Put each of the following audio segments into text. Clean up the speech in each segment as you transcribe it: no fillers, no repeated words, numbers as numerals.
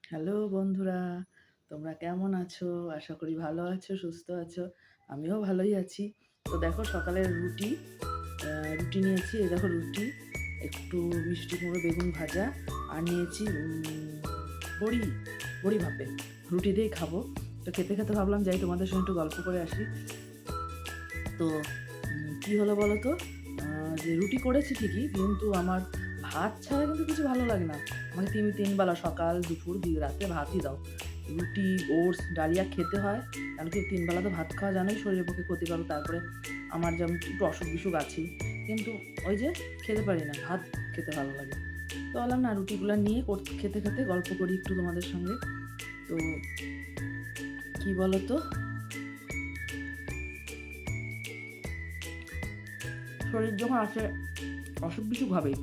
Hello বন্ধুরা, তোমরা কেমন আছো? আশা করি ভালো আছো, সুস্থ আছো। আমিও ভালোই আছি। তো দেখো সকালের রুটি, রুটি নিয়েছি। এই দেখো রুটি, একটু মিষ্টি কুমড়ো বেগুন ভাজা, আর নিয়েছি বড়ি, বড়ি ভাপে। রুটি দিয়েই খাবো। তো খেতে খেতে ভাবলাম যাই তোমাদের সঙ্গে একটু গল্প করে আসি। তো কি হলো বলো তো? যে রুটি করেছি ঠিকই, কিন্তু আমার ভাত ছাড়া কিন্তু কিছু ভালো লাগে না। আমাকে তিন বেলা সকাল, দুপুর, রাতে ভাতই দাও। রুটি, ওটস, ডালিয়া খেতে হয়। কারণ কি ৩ বেলা তো ভাত খাওয়া জানোই শরীরের পক্ষে ক্ষতিকর। তারপরে আমার যেমন একটু অসুখ-বিসুখ আছেই। কিন্তু ওই যে খেতে পারি না, ভাত খেতে ভালো লাগে। তো বললাম না রুটিগুলা নিয়ে খেতে খেতে গল্প করি একটু তোমাদের সঙ্গে। তো কি বলো তো? শরীর যখন আসে অসুখ-বিসুখ হবেই।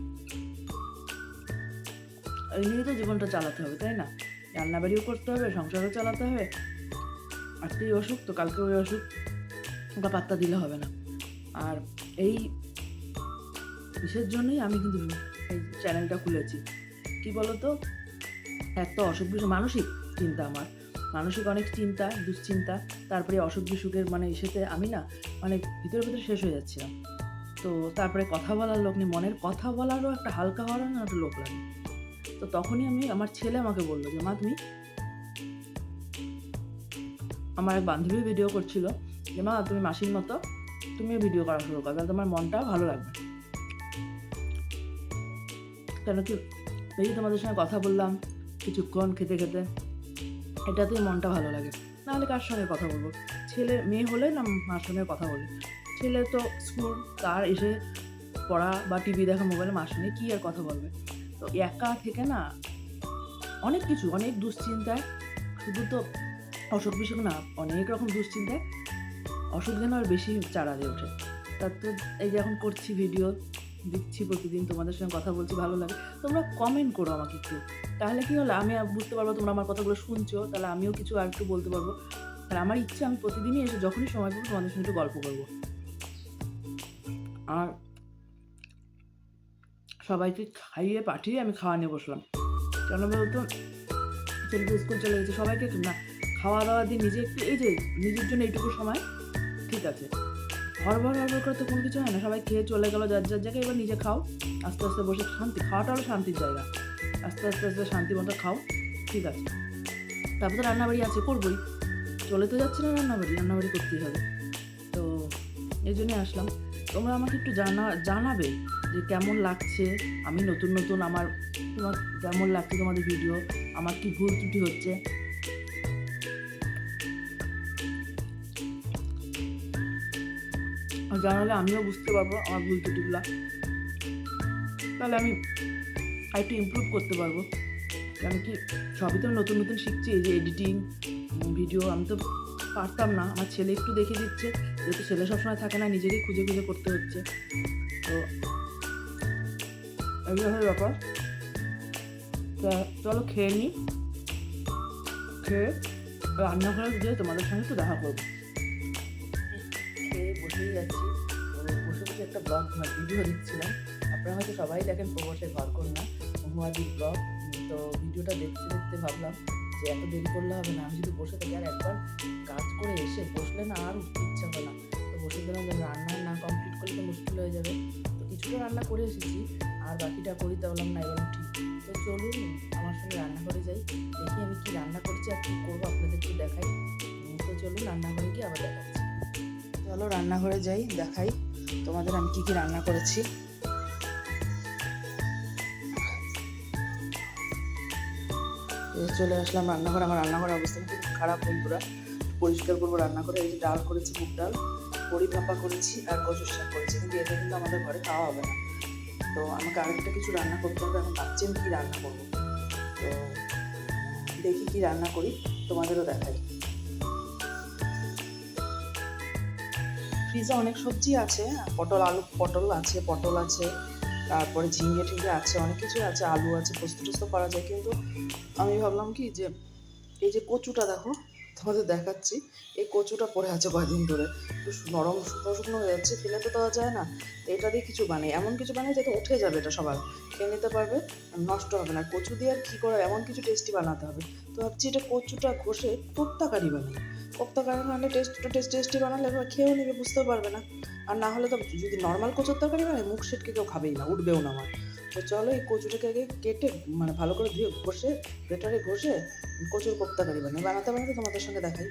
এই নিয়েই তো জীবনটা চালাতে হবে, তাই না? রান্নাবাড়িও করতে হবে, সংসারও চালাতে হবে। আজকেই অসুখ তো কালকে ওই অসুখ, ওটা পাত্তা দিলে হবে না। আর এই কিসের জন্যই আমি কিন্তু এই চ্যানেলটা খুলেছি। কি বলতো? এক তো অসুখ বিসুখ, মানসিক চিন্তা আমার। মানসিক অনেক চিন্তা, দুশ্চিন্তা, তারপরে অসুখ বিসুখের মানে ইসেতে আমি না মানে ভিতরে শেষ হয়ে যাচ্ছিলাম। তো তারপরে কথা বলার লোক নেই, মনের কথা বলারও একটা হালকা হওয়ারও না একটা লোক লাগে। তো তখনই আমার ছেলে আমাকে বলল যে, "মা তুমি" আমার এক বান্ধবী ভিডিও করছিল যে, "মা তুমি মাসির মতো তুমিও ভিডিও করা শুরু করো, তাহলে তোমার মনটা ভালো লাগবে।" কেন কি এই যে তোমাদের সঙ্গে কথা বললাম কিছুক্ষণ খেতে খেতে, এটাতেই মনটা ভালো লাগে। নাহলে কার সঙ্গে কথা বলবো? ছেলে মেয়ে হলে না মার সঙ্গে কথা বলি। ছেলে তো স্কুল, তার এসে পড়া বা টিভি দেখা, মোবাইলে, মার সঙ্গে কি আর কথা বলবে? তো একা থেকে না অনেক কিছু, অনেক দুশ্চিন্তায়, শুধু তো অসুখ-বিসুখ না, অনেক রকম দুশ্চিন্তায় অসুখ যেন আর বেশি চাড়া দিয়ে ওঠে। তার তো এই যে এখন করছি ভিডিও, দিচ্ছি প্রতিদিন, তোমাদের সঙ্গে কথা বলছি, ভালো লাগে। তোমরা কমেন্ট করো আমাকে একটু। তাহলে কি হলো? আমি বুঝতে পারবো তোমরা আমার কথাগুলো শুনছো, তাহলে আমিও কিছু আরেকটু বলতে পারবো। আর আমার ইচ্ছা আমি প্রতিদিনই এসে যখনই সময় পাবো তোমাদের সঙ্গে একটু গল্প করবো। আর সবাইকে খাইয়ে পাঠিয়ে আমি খাওয়া নিয়ে বসলাম। কেন বলতো? ছেলে তো স্কুল চলে গেছে, সবাইকে না খাওয়া-দাওয়া দিয়ে নিজে একটু এই যে নিজের জন্য এইটুকু সময় ঠিক আছে। হড়বড় করে তো কোনো কিছু হয় না। সবাই খেয়ে চলে গেল যার জায়গায়। এবার নিজে খাও। আস্তে আস্তে বসে শান্তি। খাওয়াটা হলো শান্তির জায়গা। আস্তে আস্তে শান্তি মতো খাও। ঠিক আছে। তারপর তো রান্নাবাড়ি আছে, করবোই। চলে তো যাচ্ছে না রান্নাবাড়ি। রান্নাবাড়ি করতেই হবে। তো এইজন্যই আসলাম। তোমরা আমাকে একটু জানাবে যে কেমন লাগছে। আমি নতুন আমার তোমার কেমন লাগছে তোমাদের ভিডিও? আমার কি ভুল ত্রুটি হচ্ছে? জানালে আমিও বুঝতে পারবো আমার ভুল ত্রুটিগুলা। তাহলে আমি আরেকটু ইমপ্রুভ করতে পারবো। কারণ কি সবই তো নতুন শিখছি। এই যে এডিটিং, ভিডিও আমি তো পারতাম না। আমার ছেলে একটু দেখে দিচ্ছে। যেহেতু ছেলে সবসময় থাকে না, নিজেকেই খুঁজে করতে হচ্ছে। তো এগুলো হলো ব্যাপার। তা চলো খেয়ে নিই। খেয়ে রান্নাঘরে গিয়ে তোমাদের সঙ্গে একটু দেখা করবো। খেয়ে বসেই যাচ্ছি। তো বসে একটা ব্লগ ভিডিও দিচ্ছিলাম। আপনারা হয়তো সবাই দেখেন প্রবাসের ঘরকন্যা মহুয়াদির ব্লগ। তো ভিডিওটা দেখতে ভাবলাম যে এত দেরি করলে হবে না। আমি যদি বসে থাকি আর একবার কাজ করে এসে বসলে না আর উঠতে ইচ্ছা হয় না। তো বসে গেলাম যে রান্না না কমপ্লিট করলে তো মুশকিল হয়ে যাবে। তো কিছুটা রান্না করে এসেছি, আর বাকিটা করি। তা বললাম না এবার উঠি। তো চলুন আমার সঙ্গে রান্নাঘরে যাই। দেখি আমি কি রান্না করেছি আর কী করবো আপনাদেরকে দেখাই। তো চলুন রান্নাঘরে গিয়ে আবার দেখাচ্ছি। চলো রান্নাঘরে যাই, দেখাই তোমাদের আমি কি রান্না করেছি। চলে আসলাম রান্নাঘরে। আমার রান্নাঘরের অবস্থা খুব খারাপ বন্ধুরা। পরিষ্কার করবো রান্নাঘরে। এই যে ডাল করেছি, মুগ ডাল, বড়ি ভাপা করেছি, আর কচুর শাক করেছি। কিন্তু এটা কিন্তু আমাদের ঘরে খাওয়া হবে না। তো আমাকে আরেকটা কিছু রান্না করতে হবে। এখন ভাবছি আমি কী রান্না করবো। তো দেখি কি রান্না করি, তোমাদেরও দেখাই। ফ্রিজে অনেক সবজি আছে। পটল আছে, তারপরে ঝিঙে টিঙে আছে, অনেক কিছু আছে, আলু আছে, পোস্ত টোস্ত করা যায়। কিন্তু আমি ভাবলাম কি যে এই যে কচুটা দেখো, তোমাদের দেখাচ্ছি। এই কচুটা পড়ে আছে কয়েকদিন ধরে, একটু নরম শুকনো শুকনো হয়ে যাচ্ছে, ফেলে তো দেওয়া যায় না। এটা দিয়ে কিছু বানাই, এমন কিছু বানাই যাতে উঠে যাবে, এটা সবার খেয়ে নিতে পারবে, নষ্ট হবে না। কচু দিয়ে আর কী করে, এমন কিছু টেস্টি বানাতে হবে। তো ভাবছি এটা কচুটা ঘষে কোপ্তাকারি বানাই। কোপ্তাকারি বানালে টেস্টি বানালে এবার খেয়েও নেবে, বুঝতেও পারবে না। আর না হলে তো যদি নর্মাল কচুর তরকারি বানাই, মুখ সেটকে কেউ খাবেই না, উঠবেও না আমার। তো চলো এই কচুটাকে আগে কেটে মানে ভালো করে ধুয়ে ঘষে, গ্রেটারে ঘষে কচুর কোপ্তাকারি বানাতে বানাতে তোমাদের সঙ্গে দেখাই।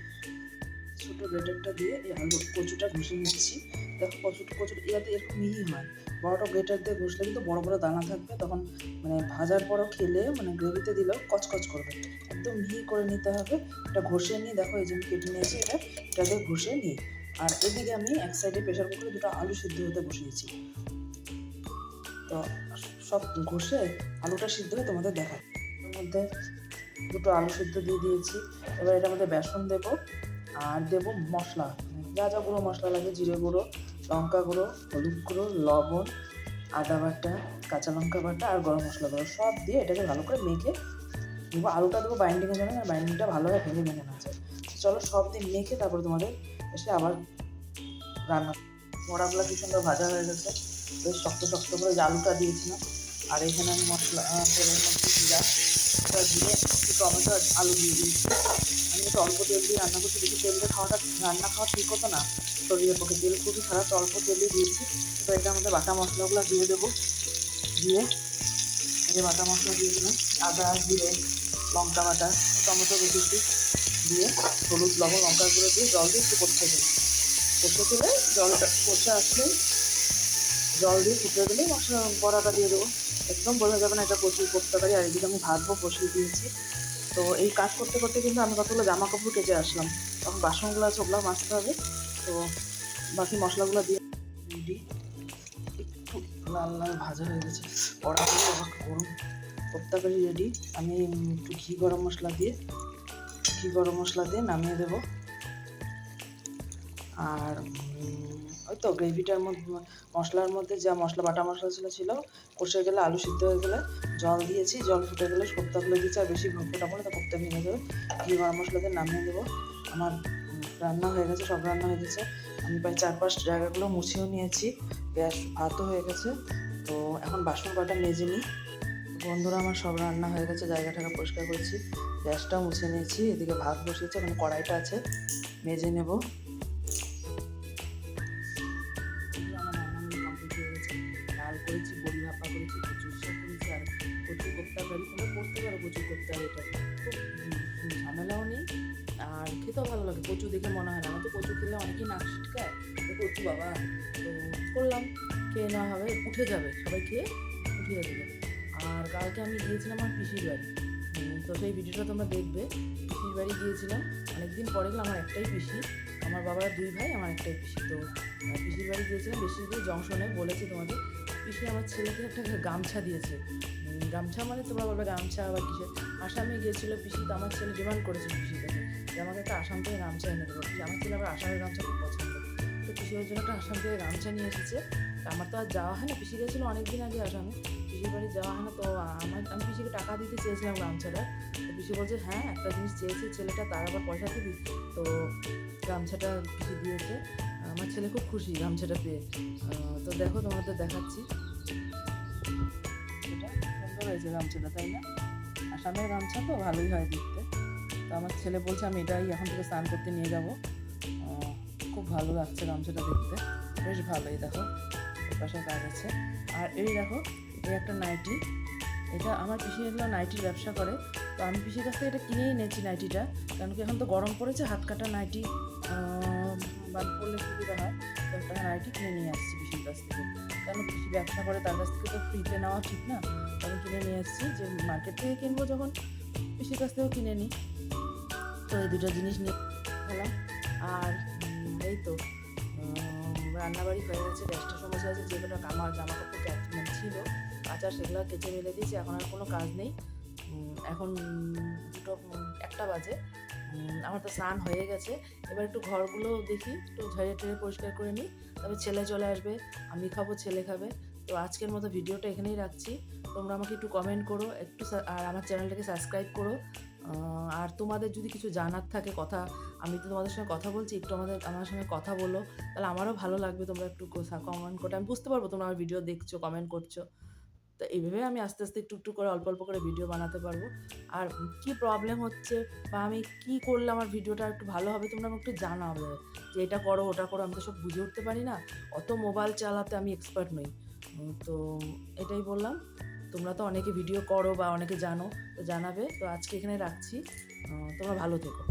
ছোটো গ্রেটারটা দিয়ে এই আলু কচুটা ঘষে নিচ্ছি। দেখো কচুর ইয়াতে এরকম মিহি হয়। বড়টা গ্রেটার দিয়ে ঘষলে কিন্তু বড় বড় দানা থাকবে, তখন মানে ভাজার পরও খেলে মানে গ্রেভিতে দিলেও কচকচ করবে। একদম মিহি করে নিতে হবে। এটা ঘষে নিয়ে দেখো এই যে আমি কেটে নিয়েছি, এটাকে ঘষে নিই। আর এদিকে আমি এক সাইডে প্রেশার কুকারে দুটো আলু সিদ্ধ হতে বসিয়েছি। তো সব ঘষে আলুটা সিদ্ধ হয়ে তোমাদের দেখাই। এর মধ্যে দুটো আলু সিদ্ধ দিয়ে দিয়েছি। এবার এটার মধ্যে বেসন দেবো আর দেবো মশলা, যা যা গুঁড়ো মশলা লাগে, জিরে গুঁড়ো, লঙ্কা গুঁড়ো, হলুদ গুঁড়ো, লবণ, আদা বাটা, কাঁচা লঙ্কা বাটা আর গরম মশলা গুঁড়ো সব দিয়ে এটাকে ভালো করে মেখে দেবো। আলুটা দেবো বাইন্ডিংয়ের জন্য, আর বাইন্ডিংটা ভালোভাবে ভেঙে না যায়। চলো সব দিন মেখে তারপর তোমাদের এসে আবার রান্না। বড়াগুলো কি সুন্দর ভাজা হয়ে গেছে, বেশ শক্ত শক্ত করে যে আলুটা দিয়েছিলাম। আর এখানে আমি মশলা তেলের মধ্যে জিরা দিয়ে একটু টমেটো আলু দিয়ে দিয়েছি। আমি একটু অল্প তেল দিয়ে রান্না করছি, বেশি তেল দিয়ে রান্না খাওয়া ঠিক হতো না শরীরের পক্ষে, তেল খুবই খারাপ। তো অল্প তেলই দিয়েছি। তো এটার মধ্যে বাটা মশলাগুলো দিয়ে দেবো। দিয়ে এই যে বাটা মশলা দিয়ে দিলাম, আদা জিরে লঙ্কা বাটা, টমেটো কেটেছি দিয়ে, হলুদ লবণ লঙ্কার গুঁড়ো দিয়ে জল দিয়ে একটু কষতে দেবো। কষে দিলে জলটা কষে আসলেই জল দিয়ে ফুটে দিলেই মশলা বড়াটা দিয়ে দেবো। একদম বোঝা যাবে না এটা কচুর কোপ্তাকারি। আর এদিকে আমি ভাজবো বসিয়ে দিয়েছি। তো এই কাজ করতে করতে কিন্তু আমি কতগুলো জামা কাপড় কেচে আসলাম, তখন বাসনগুলো আছে ওগুলো মাজতে হবে। তো বাকি মশলাগুলো দিয়ে রেডি। একটু লাল লাল ভাজা হয়ে গেছে, কড়াগুলো গরম, কোপ্তাকারি রেডি। আমি একটু ঘি গরম মশলা দিয়ে নামিয়ে দেবো। আর ওই তো গ্রেভিটার মধ্যে মশলার মধ্যে যা বাটা মশলা ছিল কষে গেলে, আলু সিদ্ধ হয়ে গেলে জল দিয়েছি, জল ফুটে গেলে কোপ্তাগুলো দিয়েছি। আর বেশি ফোটাবো না, তো কোপ্তা ভেঙে যাবে। ঘি গরম মশলা দিয়ে নামিয়ে দেবো। আমার রান্না হয়ে গেছে, সব রান্না হয়ে গেছে। আমি প্রায় 4-5 জায়গাগুলো মুছেও নিয়েছি, গ্যাস ভাতও হয়ে গেছে। তো এখন বাসন কটা মেজে নিই। বন্ধুরা আমার সব রান্না হয়ে গেছে, জায়গা টাকা পরিষ্কার করেছি, গ্যাসটাও মুছে নিয়েছি। এদিকে ভাত বসিয়েছি, এখন কড়াইটা আছে, মেজে নেব। ডাল করেছি, বড়ি ভাপা করেছি, কচুর শাক করেছি, আর কচু কোপ্তাকারি। তোমরা করতে পারো কচুর কোপ্তাকারি, এটা খুব ঝামেলাও নেই আর খেতেও ভালো লাগে। কচু দেখে মনে হয় না, আমার তো কচু খেলে অনেকেই নাক ছিটকায়, তো কচু বাবা, তো করলাম, খেয়ে নেওয়া হবে, উঠে যাবে, সবাই খেয়ে উঠিয়ে দেবে। আর কালকে আমি গিয়েছিলাম আমার পিসির বাড়ি, তো সেই ভিডিওটা তোমরা দেখবে। পিসির বাড়ি গিয়েছিলাম অনেকদিন পরে গেলাম, আমার একটাই পিসি, আমার বাবার 2 ভাই, আমার একটাই পিসি। তো পিসির বাড়ি গিয়েছিলাম বেশি দূর জংশনে, বলেছি তোমাদের। পিসি আমার ছেলেকে একটা গামছা দিয়েছে। গামছা মানে তোমরা বলবে গামছা আবার কিসের, আসামে গিয়েছিল পিসি। তো আমার ছেলে ডিমান্ড করেছিল পিসির কাছে যে আমাকে একটা আসাম থেকে গামছা এনে দেবো। আমার ছেলে আবার আসামের গামছা খুব পছন্দ। তো পিসি ওর জন্য একটা আসাম থেকে গামছা নিয়ে এসেছে। আমার তো আর যাওয়া হয় না, পিসি গেছিলো অনেকদিন আগে আসামে, পিসির বাড়ি যাওয়া হয় না। তো আমি পিসিকে টাকা দিতে চেয়েছিলাম গামছাটা। তো পিসি বলছে হ্যাঁ, একটা জিনিস চেয়েছে ছেলেটা, তার আবার পয়সা দিবি। তো গামছাটা পিসি দিয়েছে। আমার ছেলে খুব খুশি গামছাটা পেয়ে। তো দেখো তোমাদের দেখাচ্ছি, এটা সুন্দর হয়েছে গামছাটা, তাই না? আসামের গামছা তো ভালোই হয় দেখতে। তো আমার ছেলে বলছে আমি এটাই এখন থেকে স্নান করতে নিয়ে যাব। খুব ভালো লাগছে গামছাটা দেখতে, বেশ ভালোই। দেখো পাশে কাজ আছে। আর এই দেখো, এই একটা নাইটি, এটা আমার পিসি এগুলো নাইটির ব্যবসা করে। তো আমি পিসির কাছ থেকে এটা কিনেই নিয়েছি নাইটিটা, কারণ কি এখন তো গরম পড়েছে, হাত কাটা নাইটি পরলে সুবিধা হয়। তো একটা নাইটি কিনে নিয়ে আসছি পিসির কাছ থেকে, কেন পিসি ব্যবসা করে, তার কাছ থেকে তো ফ্রিতে নেওয়া ঠিক না। তো আমি কিনে নিয়ে এসেছি, যে মার্কেট থেকে কিনবো যখন পিসির কাছ থেকেও কিনে নিই। তো এই দুটো জিনিস নিয়ে গেলাম। আর এই তো রান্নাবাড়ি হয়ে গেছে, গ্যাসটা সমস্যা আছে, যেগুলো আমার জামা কাপড় ছিল কাঁচা সেগুলো কেচে মেলে দিয়েছি, এখন আর কোনো কাজ নেই। এখন 1টা বাজে, আমার তো স্নান হয়ে গেছে। এবার একটু ঘরগুলো দেখি, একটু ঝেড়ে টেড়ে পরিষ্কার করে নিই, তবে ছেলে চলে আসবে, আমি খাবো, ছেলে খাবে। তো আজকের মতো ভিডিওটা এখানেই রাখছি। তোমরা আমাকে একটু কমেন্ট করো, আর আমার চ্যানেলটাকে সাবস্ক্রাইব করো। আর তোমাদের যদি কিছু জানার থাকে কথা, আমি তো তোমাদের সঙ্গে কথা বলছি, একটু আমার সঙ্গে কথা বলো, তাহলে আমারও ভালো লাগবে। তোমরা একটু কমেন্ট করো, আমি বুঝতে পারবো তোমরা আমার ভিডিও দেখছো, কমেন্ট করছো। তো এইভাবে আমি আস্তে আস্তে একটু একটু করে অল্প অল্প করে ভিডিও বানাতে পারবো। আর কি প্রবলেম হচ্ছে বা আমি কি করলে আমার ভিডিওটা একটু ভালো হবে, তোমরা আমাকে একটু জানাবে যে এটা করো ওটা করো। আমি তো সব বুঝে উঠতে পারি না, অত মোবাইল চালাতে আমি এক্সপার্ট নই। তো এটাই বললাম। তোমরা তো অনেকে ভিডিও করো বা অনেকে জানো, তো জানাবে। তো আজকে এখানে রাখছি। তোমরা ভালো থেকো।